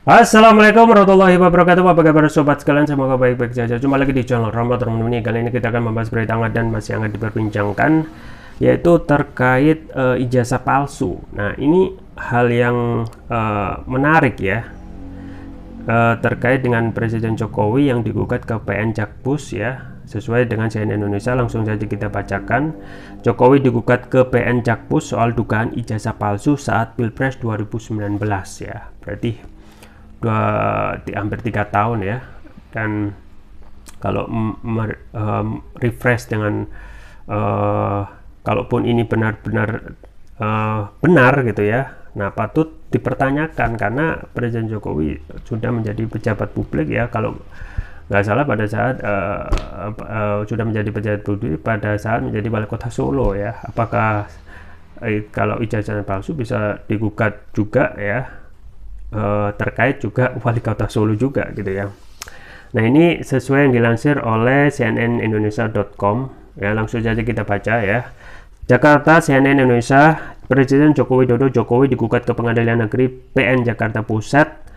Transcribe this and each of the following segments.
Assalamualaikum warahmatullahi wabarakatuh. Apa kabar sobat sekalian? Semoga baik-baik saja. Jumpa lagi di channel Rahmat teman-teman ini. Kali ini kita akan membahas berita hangat dan masih hangat diperbincangkan, yaitu terkait ijazah palsu. Nah, ini hal yang menarik ya, terkait dengan Presiden Jokowi yang digugat ke PN Jakpus ya. Sesuai dengan CNN Indonesia, langsung saja kita bacakan. Jokowi digugat ke PN Jakpus soal dugaan ijazah palsu saat Pilpres 2019 ya. Berarti hampir 3 tahun ya. Dan kalau refresh dengan kalaupun ini benar-benar benar gitu ya, nah patut dipertanyakan karena Presiden Jokowi sudah menjadi pejabat publik ya, kalau nggak salah pada saat sudah menjadi pejabat publik pada saat menjadi wali kota Solo ya. Apakah kalau ijazah palsu bisa digugat juga ya, terkait juga wali kota Solo juga gitu ya. Nah, ini sesuai yang dilansir oleh cnnindonesia.com ya, langsung saja kita baca ya. Jakarta, CNN Indonesia, Presiden Joko Widodo digugat ke Pengadilan Negeri PN Jakarta Pusat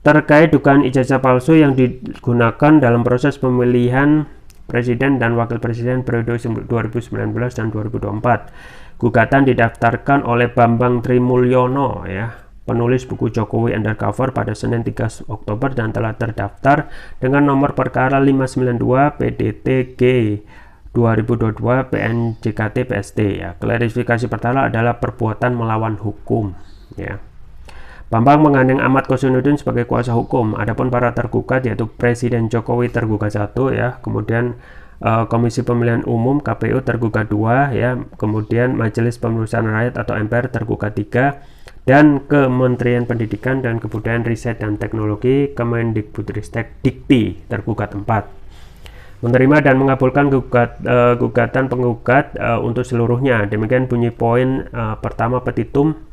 terkait dugaan ijazah palsu yang digunakan dalam proses pemilihan presiden dan wakil presiden periode 2019 dan 2024. Gugatan didaftarkan oleh Bambang Trimulyono ya, penulis buku Jokowi Undercover pada Senin 3 Oktober dan telah terdaftar dengan nomor perkara 592 PDTG 2022 PNJKT PST ya. Klarifikasi pertama adalah perbuatan melawan hukum ya. Bambang menggandeng Ahmad Kosyunuddin sebagai kuasa hukum. Adapun para tergugat yaitu Presiden Jokowi tergugat 1 ya, kemudian Komisi Pemilihan Umum KPU tergugat 2 ya, kemudian Majelis Pemusyawaratan Rakyat atau MPR tergugat 3, dan Kementerian Pendidikan dan Kebudayaan Riset dan Teknologi Kemendikbudristek Dikti tergugat 4. Menerima dan mengabulkan gugatan penggugat untuk seluruhnya. Demikian bunyi poin pertama petitum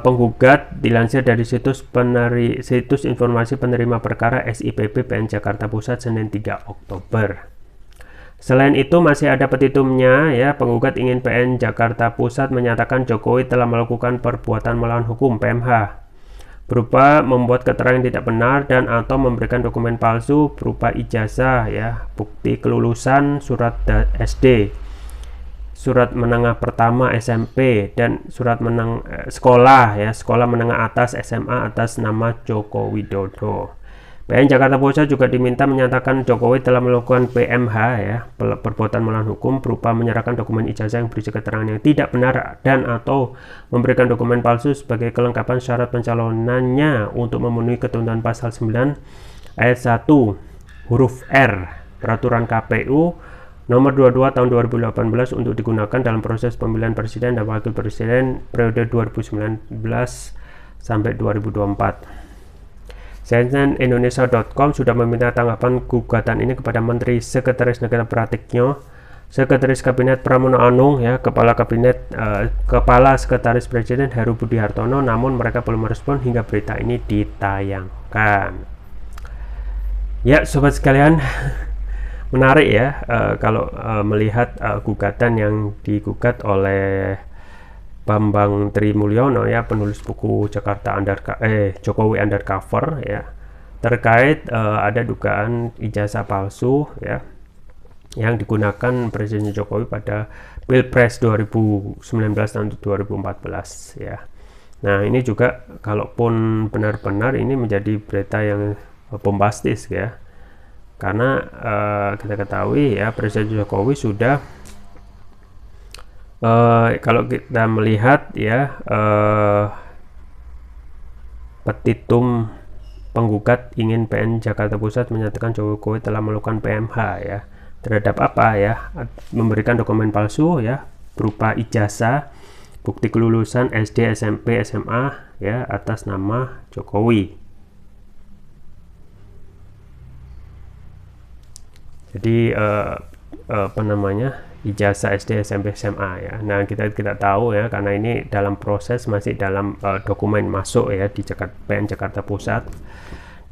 penggugat dilansir dari situs informasi penerima perkara SIPP PN Jakarta Pusat Senin 3 Oktober. Selain itu masih ada petitumnya ya. Penggugat ingin PN Jakarta Pusat menyatakan Jokowi telah melakukan perbuatan melawan hukum PMH berupa membuat keterangan tidak benar dan atau memberikan dokumen palsu berupa ijazah ya, bukti kelulusan, surat SD, surat menengah pertama SMP, dan surat sekolah ya, sekolah menengah atas SMA atas nama Joko Widodo. PN Jakarta Pusat juga diminta menyatakan Jokowi telah melakukan PMH ya, perbuatan melawan hukum berupa menyerahkan dokumen ijazah yang berisi keterangan yang tidak benar dan atau memberikan dokumen palsu sebagai kelengkapan syarat pencalonannya untuk memenuhi ketentuan pasal 9 ayat 1 huruf R Peraturan KPU nomor 22 tahun 2018 untuk digunakan dalam proses pemilihan presiden dan wakil presiden periode 2019 sampai 2024. CNN Indonesia.com sudah meminta tanggapan gugatan ini kepada Menteri Sekretaris Negara Pratikno, Sekretaris Kabinet Pramono Anung ya, Kepala Sekretaris Presiden Heru Budi Hartono, namun mereka belum merespon hingga berita ini ditayangkan. Ya, sobat sekalian, menarik ya kalau melihat gugatan yang digugat oleh Bambang Trimulyono ya, penulis buku Jokowi Undercover ya, terkait ada dugaan ijazah palsu ya yang digunakan Presiden Jokowi pada Pilpres 2019 dan 2014 ya. Nah, ini juga kalaupun benar-benar ini menjadi berita yang bombastis ya, karena kita ketahui ya Presiden Jokowi sudah kalau kita melihat ya petitum penggugat ingin PN Jakarta Pusat menyatakan Jokowi telah melakukan PMH ya, terhadap apa ya, memberikan dokumen palsu ya berupa ijazah, bukti kelulusan SD, SMP, SMA ya atas nama Jokowi. Jadi apa namanya, ijazah SD, SMP, SMA ya. Nah, kita tahu ya, karena ini dalam proses, masih dalam dokumen masuk ya di PN Jakarta Pusat.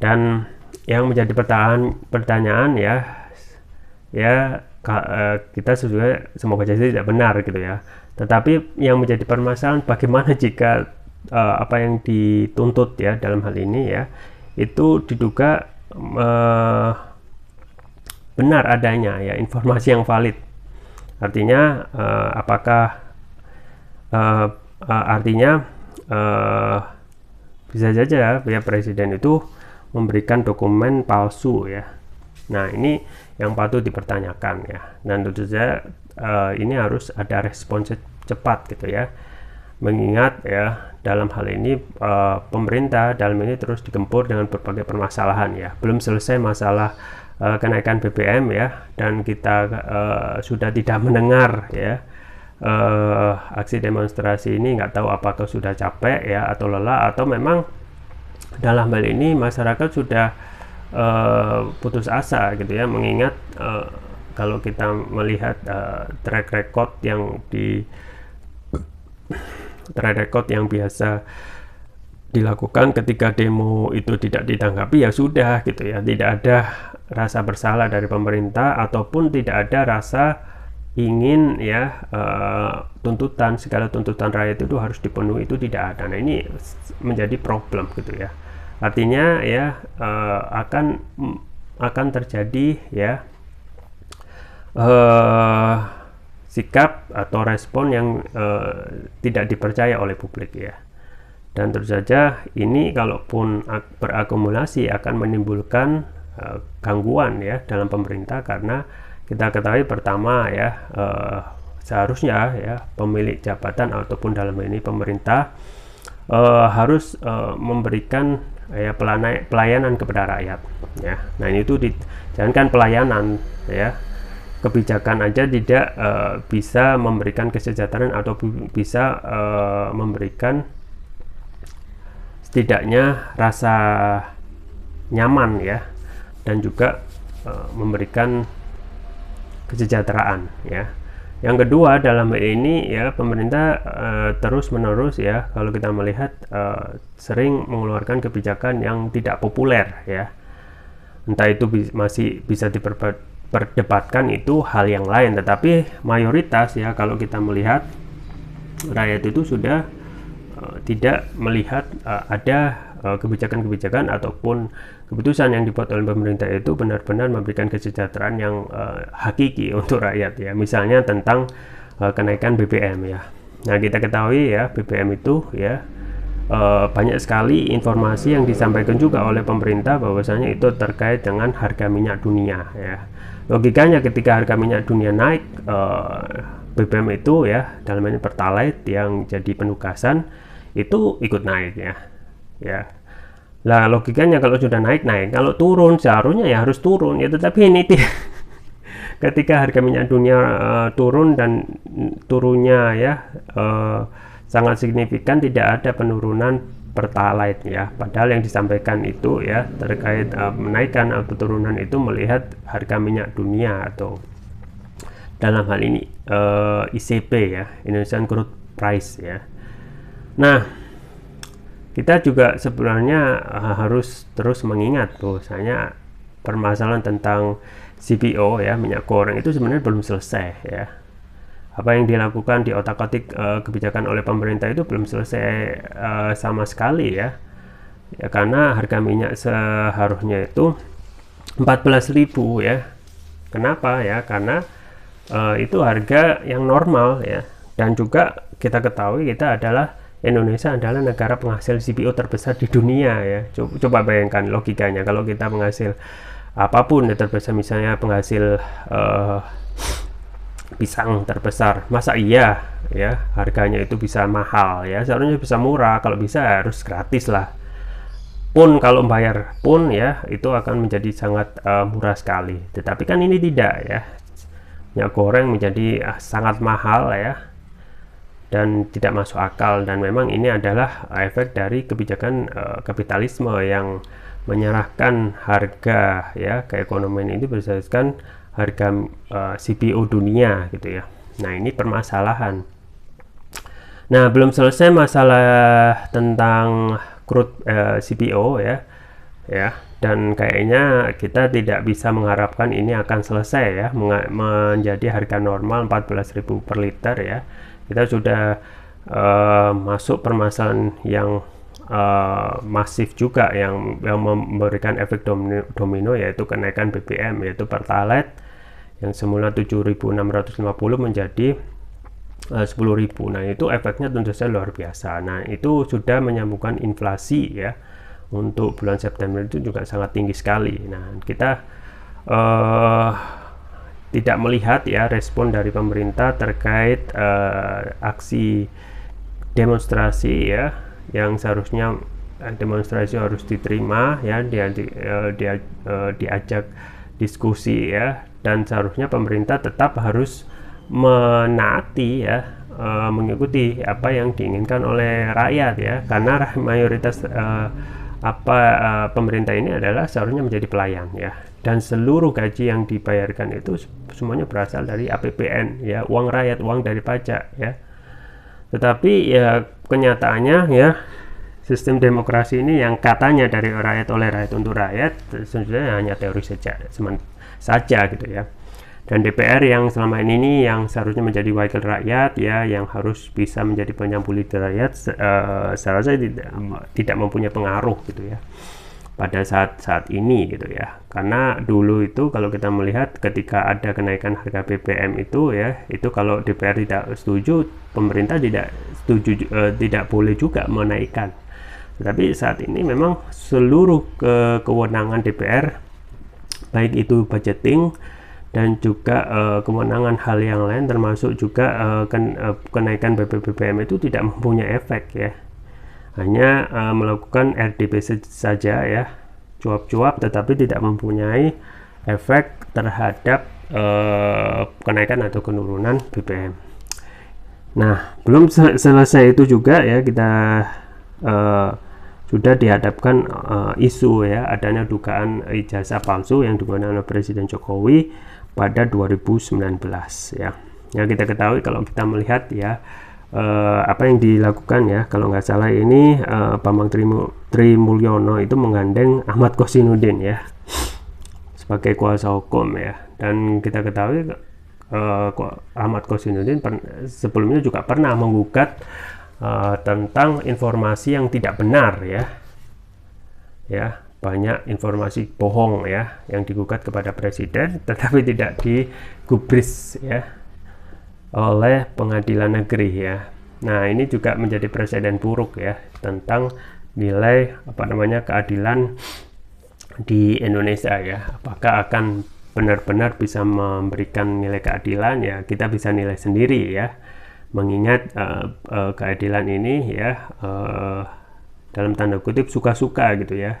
Dan yang menjadi pertanyaan ya kita semoga jadi tidak benar gitu ya. Tetapi yang menjadi permasalahan, bagaimana jika apa yang dituntut ya dalam hal ini ya, itu diduga benar adanya ya informasi yang valid. Artinya apakah artinya bisa saja ya presiden itu memberikan dokumen palsu ya. Nah, ini yang patut dipertanyakan ya, dan tentu saja ini harus ada respon cepat gitu ya, mengingat ya dalam hal ini pemerintah dalam ini terus digempur dengan berbagai permasalahan ya. Belum selesai masalah kenaikan BBM ya, dan kita sudah tidak mendengar ya aksi demonstrasi ini. Nggak tahu apakah sudah capek ya atau lelah, atau memang dalam hal ini masyarakat sudah putus asa gitu ya, mengingat kalau kita melihat track record yang biasa dilakukan ketika demo itu tidak ditanggapi, ya sudah gitu ya, tidak ada rasa bersalah dari pemerintah ataupun tidak ada rasa ingin ya segala tuntutan rakyat itu harus dipenuhi, itu tidak ada. Nah, ini menjadi problem gitu ya. Artinya ya akan terjadi ya sikap atau respon yang tidak dipercaya oleh publik ya. Dan tentu saja ini kalaupun berakumulasi akan menimbulkan gangguan ya dalam pemerintah, karena kita ketahui pertama ya seharusnya ya pemilik jabatan ataupun dalam ini pemerintah harus memberikan ya pelayanan kepada rakyat ya. Nah, ini itu jangankan pelayanan ya, kebijakan aja tidak bisa memberikan kesejahteraan atau bisa memberikan setidaknya rasa nyaman ya, dan juga memberikan kesejahteraan ya. Yang kedua dalam hal ini ya pemerintah terus menerus ya, kalau kita melihat sering mengeluarkan kebijakan yang tidak populer ya. Entah itu masih bisa diperdebatkan, itu hal yang lain, tetapi mayoritas ya kalau kita melihat rakyat itu sudah tidak melihat ada kebijakan-kebijakan ataupun keputusan yang dibuat oleh pemerintah itu benar-benar memberikan kesejahteraan yang hakiki untuk rakyat ya. Misalnya tentang kenaikan BBM ya. Nah, kita ketahui ya BBM itu ya banyak sekali informasi yang disampaikan juga oleh pemerintah bahwasanya itu terkait dengan harga minyak dunia ya. Logikanya ketika harga minyak dunia naik, BBM itu ya dalam ini Pertalite yang jadi penugasan itu ikut naik ya. Ya, lah logikanya kalau sudah naik, kalau turun seharusnya ya harus turun ya, tetapi ini ketika harga minyak dunia turun dan turunnya ya sangat signifikan, tidak ada penurunan Pertalite ya, padahal yang disampaikan itu ya terkait menaikkan atau turunan itu melihat harga minyak dunia atau dalam hal ini ICP ya, Indonesian Crude Price ya. Nah, kita juga sebenarnya harus terus mengingat bahwasanya permasalahan tentang CPO ya, minyak goreng itu sebenarnya belum selesai ya. Apa yang dilakukan di otak-atik kebijakan oleh pemerintah itu belum selesai sama sekali ya. Ya, karena harga minyak seharusnya itu 14.000 ya. Kenapa ya? Karena itu harga yang normal ya. Dan juga kita ketahui Indonesia adalah negara penghasil CPO terbesar di dunia ya. Coba bayangkan logikanya, kalau kita penghasil apapun ya terbesar, misalnya penghasil pisang terbesar, masa iya ya harganya itu bisa mahal ya? Seharusnya bisa murah, kalau bisa harus gratis lah. Pun kalau bayar pun ya itu akan menjadi sangat murah sekali. Tetapi kan ini tidak ya. Minyak goreng menjadi sangat mahal ya, dan tidak masuk akal, dan memang ini adalah efek dari kebijakan kapitalisme yang menyerahkan harga ya keekonomian ini berdasarkan harga CPO dunia gitu ya. Nah, ini permasalahan. Nah, belum selesai masalah tentang crude CPO ya, dan kayaknya kita tidak bisa mengharapkan ini akan selesai ya menjadi harga normal 14.000 per liter ya. Kita sudah masuk permasalahan yang masif juga yang memberikan efek domino, yaitu kenaikan BBM, yaitu Pertalite yang semula 7.650 menjadi 10.000. Nah, itu efeknya tentu saja luar biasa. Nah, itu sudah menyambungkan inflasi ya. Untuk bulan September itu juga sangat tinggi sekali. Nah, kita tidak melihat ya respon dari pemerintah terkait aksi demonstrasi ya, yang seharusnya demonstrasi harus diterima ya, diajak diskusi ya, dan seharusnya pemerintah tetap harus menaati ya, mengikuti apa yang diinginkan oleh rakyat ya, karena mayoritas pemerintah ini adalah seharusnya menjadi pelayan ya, dan seluruh gaji yang dibayarkan itu semuanya berasal dari APBN ya, uang rakyat, uang dari pajak ya. Tetapi ya kenyataannya ya, sistem demokrasi ini yang katanya dari rakyat, oleh rakyat, untuk rakyat, sebenarnya hanya teori saja gitu ya. Dan DPR yang selama ini yang seharusnya menjadi wakil rakyat ya, yang harus bisa menjadi penyambung lidah rakyat, seharusnya tidak mempunyai pengaruh gitu ya pada saat ini gitu ya. Karena dulu itu kalau kita melihat ketika ada kenaikan harga BBM itu ya, itu kalau DPR tidak setuju, pemerintah tidak setuju, tidak boleh juga menaikkan. Tapi saat ini memang seluruh kewenangan DPR, baik itu budgeting dan juga kewenangan hal yang lain, termasuk juga kenaikan BBM itu tidak mempunyai efek ya, hanya melakukan RDP saja ya, cuap-cuap, tetapi tidak mempunyai efek terhadap kenaikan atau penurunan BBM. Nah, belum selesai itu juga ya, kita sudah dihadapkan isu ya, adanya dugaan ijazah palsu yang digunakan oleh Presiden Jokowi pada 2019 ya. Yang kita ketahui kalau kita melihat ya, apa yang dilakukan ya, kalau nggak salah ini Bambang Trimulyono itu menggandeng Ahmad Kosinudin ya sebagai kuasa hukum ya, dan kita ketahui Ahmad Kosinudin sebelumnya juga pernah menggugat tentang informasi yang tidak benar ya, banyak informasi bohong ya yang digugat kepada presiden, tetapi tidak digubris ya oleh pengadilan negeri ya. Nah, ini juga menjadi presiden buruk ya tentang nilai keadilan di Indonesia ya. Apakah akan benar-benar bisa memberikan nilai keadilan ya, kita bisa nilai sendiri ya, mengingat keadilan ini ya dalam tanda kutip suka-suka gitu ya.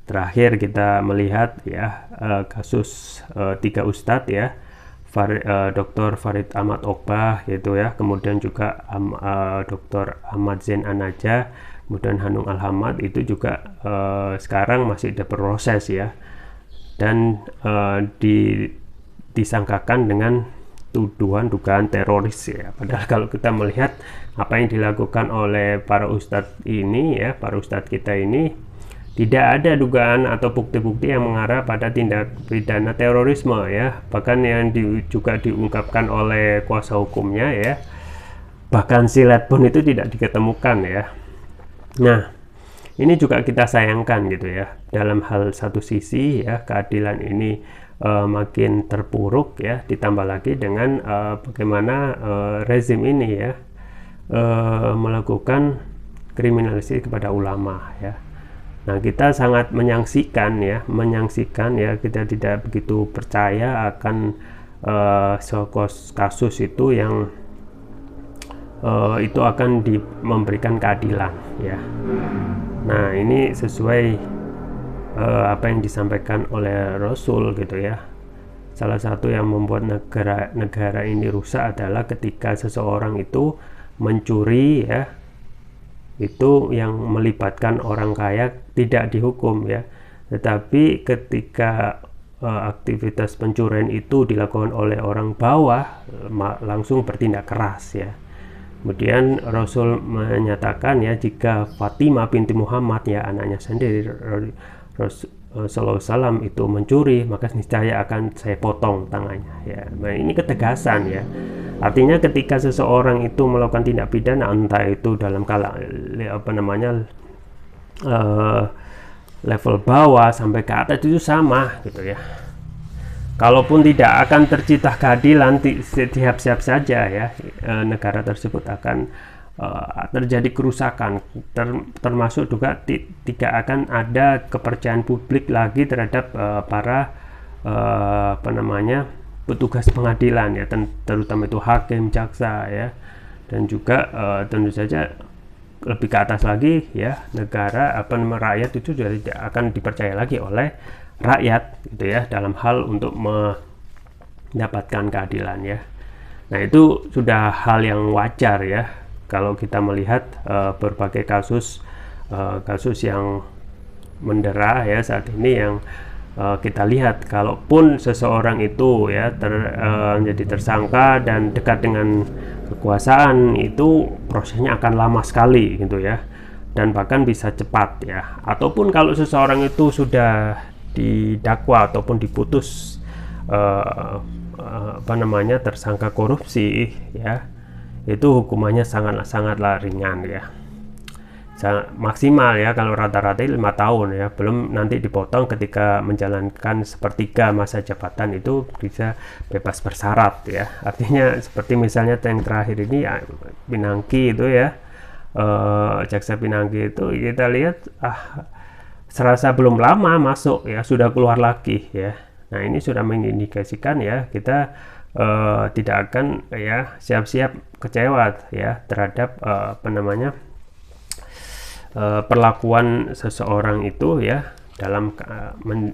Terakhir kita melihat ya kasus 3 ustadz ya, Dr. Farid Ahmad Okbah gitu ya, kemudian juga Dr. Ahmad Zain An-Najah, kemudian Hanung Al-Hamad, itu juga sekarang masih diproses ya, dan disangkakan dengan dugaan teroris ya. Padahal kalau kita melihat apa yang dilakukan oleh para ustadz ini ya, para ustadz kita ini, tidak ada dugaan atau bukti-bukti yang mengarah pada tindak pidana terorisme ya, bahkan yang juga diungkapkan oleh kuasa hukumnya ya, bahkan silet pun itu tidak diketemukan ya. Nah, ini juga kita sayangkan gitu ya, dalam hal satu sisi ya, keadilan ini makin terpuruk ya, ditambah lagi dengan bagaimana rezim ini ya melakukan kriminalisasi kepada ulama ya. Nah, kita sangat menyaksikan ya, kita tidak begitu percaya akan kasus itu yang itu akan memberikan keadilan ya. Nah, ini sesuai apa yang disampaikan oleh Rasul gitu ya. Salah satu yang membuat negara ini rusak adalah ketika seseorang itu mencuri ya, itu yang melibatkan orang kaya tidak dihukum ya, tetapi ketika aktivitas pencurian itu dilakukan oleh orang bawah, langsung bertindak keras ya. Kemudian Rasul menyatakan ya, jika Fatimah binti Muhammad ya, anaknya sendiri, Sallallahu Alaihi Wasallam itu mencuri, maka niscaya akan saya potong tangannya ya. Nah, ini ketegasan ya. Artinya ketika seseorang itu melakukan tindak pidana, entah itu dalam level bawah sampai ke atas, itu sama gitu ya. Kalaupun tidak akan tercipta keadilan, siap-siap saja ya, negara tersebut akan terjadi kerusakan, termasuk juga tidak akan ada kepercayaan publik lagi terhadap para petugas pengadilan ya, terutama itu hakim, jaksa ya, dan juga tentu saja lebih ke atas lagi ya, negara rakyat itu juga tidak akan dipercaya lagi oleh rakyat gitu ya, dalam hal untuk mendapatkan keadilan ya. Nah, itu sudah hal yang wajar ya kalau kita melihat berbagai kasus yang mendera ya saat ini, yang kita lihat kalaupun seseorang itu ya menjadi tersangka dan dekat dengan kekuasaan, itu prosesnya akan lama sekali gitu ya, dan bahkan bisa cepat ya. Ataupun kalau seseorang itu sudah didakwa ataupun diputus tersangka korupsi ya, itu hukumannya sangatlah ringan ya, maksimal ya kalau rata-rata 5 tahun ya, belum nanti dipotong ketika menjalankan sepertiga masa jabatan, itu bisa bebas bersyarat ya. Artinya seperti misalnya yang terakhir ini ya, Pinangki itu ya, jaksa Pinangki itu kita lihat serasa belum lama masuk ya, sudah keluar lagi ya. Nah, ini sudah mengindikasikan ya, kita tidak akan ya siap-siap kecewa ya terhadap perlakuan seseorang itu ya dalam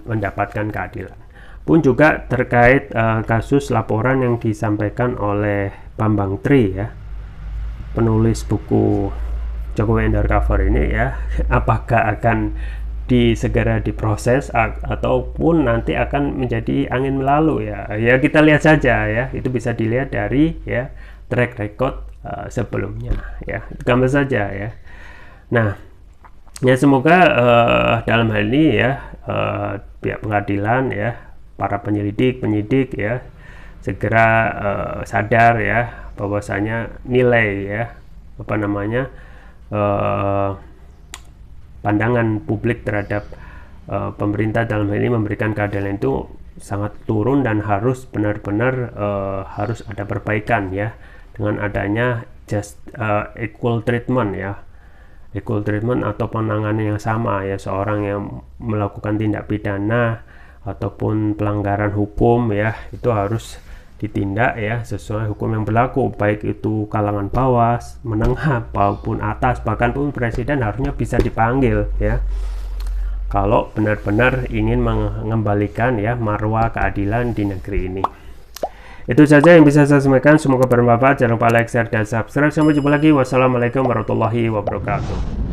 mendapatkan keadilan. Pun juga terkait kasus laporan yang disampaikan oleh Bambang Tri ya, penulis buku Jokowi Undercover ini ya, apakah akan segera diproses ataupun nanti akan menjadi angin melalu ya. Ya, kita lihat saja ya, itu bisa dilihat dari ya track record sebelumnya ya, itu gampang saja ya. Nah ya, semoga dalam hal ini ya pihak pengadilan ya, para penyidik ya segera sadar ya bahwasanya nilai ya pandangan publik terhadap pemerintah dalam hal ini memberikan keadilan itu sangat turun, dan harus benar-benar harus ada perbaikan ya, dengan adanya equal treatment ya, equal treatment atau penanganan yang sama ya, seorang yang melakukan tindak pidana ataupun pelanggaran hukum ya, itu harus ditindak ya sesuai hukum yang berlaku, baik itu kalangan bawah, menengah maupun atas, bahkan pun presiden harusnya bisa dipanggil ya, kalau benar-benar ingin mengembalikan ya marwah keadilan di negeri ini. Itu saja yang bisa saya sampaikan, semoga bermanfaat. Jangan lupa like, share, dan subscribe. Sampai jumpa lagi. Wassalamualaikum warahmatullahi wabarakatuh.